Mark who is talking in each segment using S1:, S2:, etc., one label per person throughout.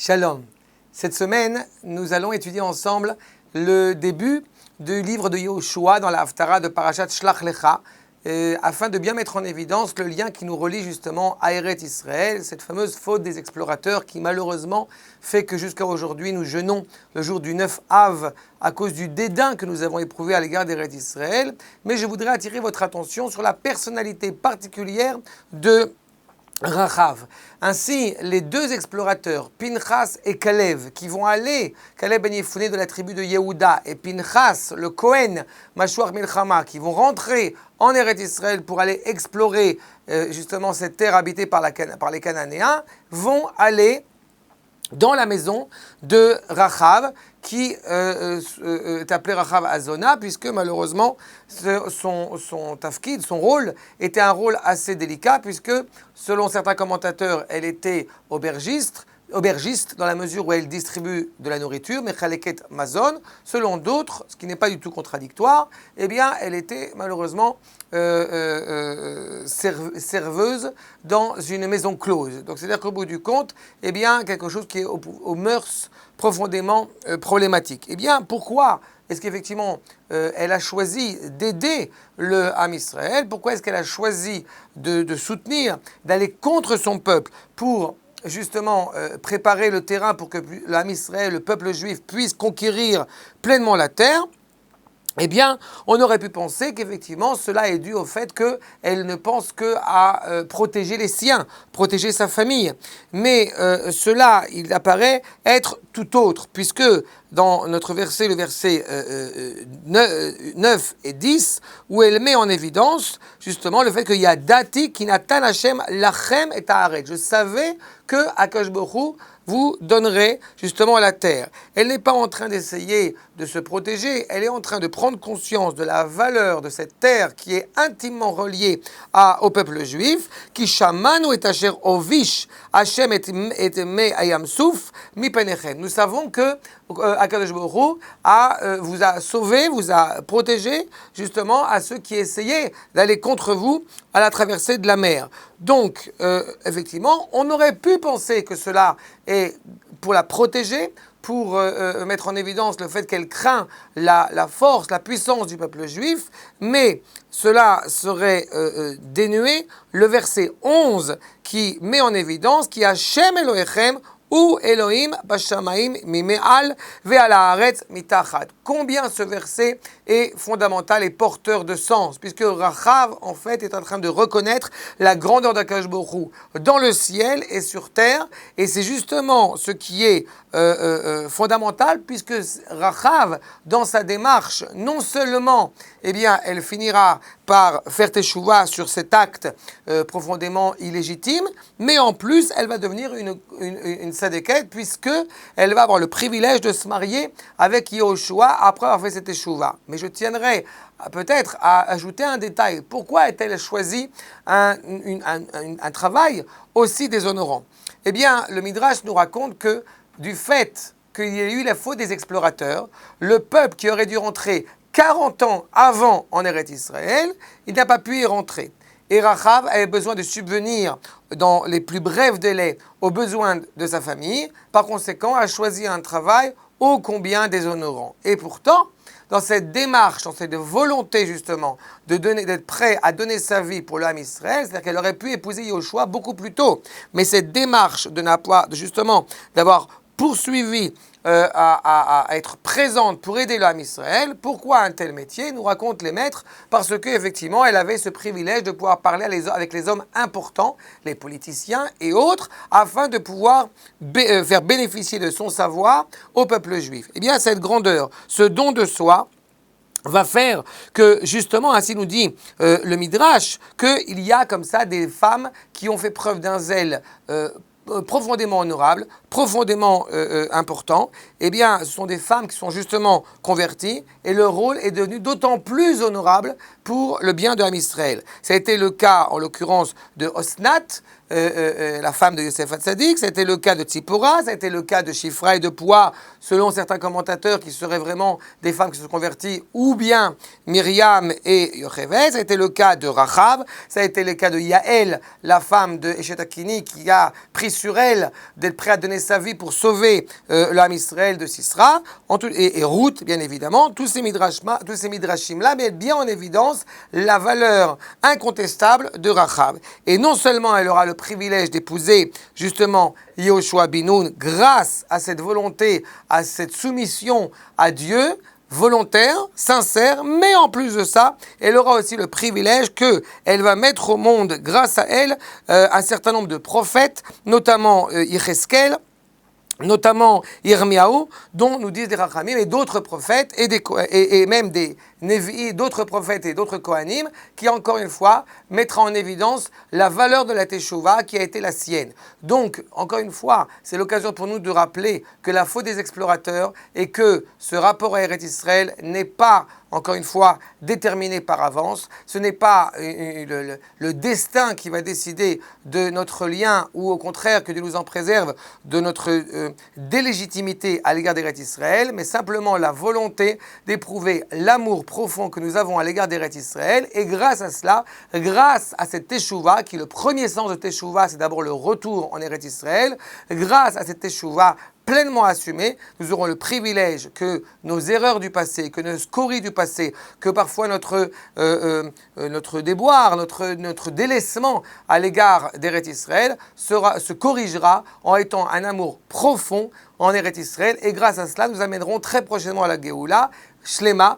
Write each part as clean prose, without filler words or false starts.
S1: Shalom. Cette semaine, nous allons étudier ensemble le début du livre de Yehoshua dans la Haftara de Parashat Shlach Lecha, afin de bien mettre en évidence le lien qui nous relie justement à Eretz Israël, cette fameuse faute des explorateurs qui malheureusement fait que jusqu'à aujourd'hui nous jeûnons le jour du 9 Av à cause du dédain que nous avons éprouvé à l'égard d'Eretz Israël. Mais je voudrais attirer votre attention sur la personnalité particulière de Rachav. Ainsi, les deux explorateurs, Pinchas et Kalev, qui vont aller, Kalev ben Yefouné de la tribu de Yehuda et Pinchas, le Kohen, Mashouach Milchama, qui vont rentrer en Eretz Israël pour aller explorer justement cette terre habitée par les Cananéens, vont aller dans la maison de Rachav, qui est appelé Rachav Azona, puisque malheureusement son tafkid, son rôle, était un rôle assez délicat, puisque selon certains commentateurs, elle était aubergiste dans la mesure où elle distribue de la nourriture, Mechaleket Mazon. Selon d'autres, ce qui n'est pas du tout contradictoire, eh bien, elle était malheureusement serveuse dans une maison close. Donc, c'est-à-dire qu'au bout du compte, eh bien, quelque chose qui est aux mœurs profondément problématique. Eh bien, pourquoi est-ce qu'effectivement elle a choisi d'aider le Ham Israël? Pourquoi est-ce qu'elle a choisi de soutenir, d'aller contre son peuple pour justement préparer le terrain pour que le Ham Israël, le peuple juif, puisse conquérir pleinement la terre? Eh bien, on aurait pu penser qu'effectivement, cela est dû au fait qu'elle ne pense qu'à protéger les siens, protéger sa famille. Mais cela, il apparaît être tout autre, puisque dans notre verset, le verset 9 et 10, où elle met en évidence justement le fait qu'il y a Dati qui Natan Hashem Lachem et Haaretz. Je savais que Akadosh Baruch Hu vous donnerez justement la terre. Elle n'est pas en train d'essayer de se protéger, elle est en train de prendre conscience de la valeur de cette terre qui est intimement reliée au peuple juif, qui shamanu et asher ovish Hashem et me ayam souf mi penechem. Nous savons que Akadosh Baruch Hu vous a sauvé, vous a protégé justement à ceux qui essayaient d'aller contre vous à la traversée de la mer. Donc, effectivement, on aurait pu penser que cela est pour la protéger, pour mettre en évidence le fait qu'elle craint la force, la puissance du peuple juif, mais cela serait dénué le verset 11 qui met en évidence qui Hashem Elohechem ou Elohim Bashamaim Mime'al Ve'al Haaretz Mitachat. Combien ce verset est fondamental et porteur de sens, puisque Rachav, en fait, est en train de reconnaître la grandeur d'Akadosh Baruch Hu dans le ciel et sur terre, et c'est justement ce qui est fondamental, puisque Rachav, dans sa démarche, non seulement, eh bien, elle finira par faire teshuva sur cet acte profondément illégitime, mais en plus, elle va devenir une sadékette, puisque elle va avoir le privilège de se marier avec Yehoshua après avoir fait cette teshuva. Mais je tiendrai peut-être à ajouter un détail. Pourquoi a-t-elle choisi un travail aussi déshonorant? Eh bien, le Midrash nous raconte que du fait qu'il y ait eu la faute des explorateurs, le peuple qui aurait dû rentrer 40 ans avant en Eretz Israël, il n'a pas pu y rentrer. Et Rachav avait besoin de subvenir dans les plus brefs délais aux besoins de sa famille. Par conséquent, a choisi un travail ô combien déshonorant. Et pourtant, dans cette démarche, dans cette volonté justement d'être prêt à donner sa vie pour l'âme Israël, c'est-à-dire qu'elle aurait pu épouser Yehoshua beaucoup plus tôt. Mais cette démarche d'avoir poursuivi à être présente pour aider l'âme Israël. Pourquoi un tel métier? Nous racontent les maîtres, parce qu'effectivement, elle avait ce privilège de pouvoir parler avec les hommes importants, les politiciens et autres, afin de pouvoir faire bénéficier de son savoir au peuple juif. Eh bien, cette grandeur, ce don de soi, va faire que, justement, ainsi nous dit le Midrash, qu'il y a comme ça des femmes qui ont fait preuve d'un zèle profondément honorable, profondément important. Eh bien, ce sont des femmes qui sont justement converties et leur rôle est devenu d'autant plus honorable pour le bien de l'âme Israël. Ça a été le cas, en l'occurrence, de Osnat, la femme de Yosef Hatzadik, ça a été le cas de Tzipora, ça a été le cas de Shifra et de Poua, selon certains commentateurs qui seraient vraiment des femmes qui se sont converties, ou bien Myriam et Yocheved, ça a été le cas de Rachav, ça a été le cas de Yael, la femme de Eshetakini, qui a pris sur elle d'être prête à donner sa vie pour sauver l'âme Israël de Sisra, et Ruth, bien évidemment. Tous ces midrashim-là mettent bien en évidence la valeur incontestable de Rachav. Et non seulement elle aura le privilège d'épouser justement Yehoshua bin Nun grâce à cette volonté, à cette soumission à Dieu, volontaire, sincère, mais en plus de ça, elle aura aussi le privilège qu'elle va mettre au monde, grâce à elle, un certain nombre de prophètes, notamment Yecheskel, notamment Yirmiyahu, dont nous disent des Rachamim et d'autres prophètes, et même des Nevi'i, d'autres prophètes et d'autres Kohanim, qui encore une fois mettra en évidence la valeur de la Teshuvah qui a été la sienne. Donc, encore une fois, c'est l'occasion pour nous de rappeler que la faute des explorateurs et que ce rapport à Eretz Israël n'est pas, encore une fois, déterminé par avance. Ce n'est pas le destin qui va décider de notre lien ou au contraire, que Dieu nous en préserve, de notre délégitimité à l'égard d'Eretz Israël, mais simplement la volonté d'éprouver l'amour profond que nous avons à l'égard d'Eretz Israël. Et grâce à cela, grâce à cette Teshuvah, qui est le premier sens de Teshuvah, c'est d'abord le retour en Eretz Israël, grâce à cette Teshuvah pleinement assumée, nous aurons le privilège que nos erreurs du passé, que nos scories du passé, que parfois notre déboire, notre délaissement à l'égard d'Eretz Israël se corrigera en étant un amour profond en Eretz Israël. Et grâce à cela, nous amènerons très prochainement à la Géoula, Shlema,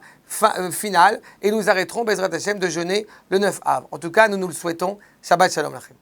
S1: finale, et nous arrêterons, Bezrat Hashem, de jeûner le 9 Av. En tout cas, nous nous le souhaitons. Shabbat Shalom Lachem.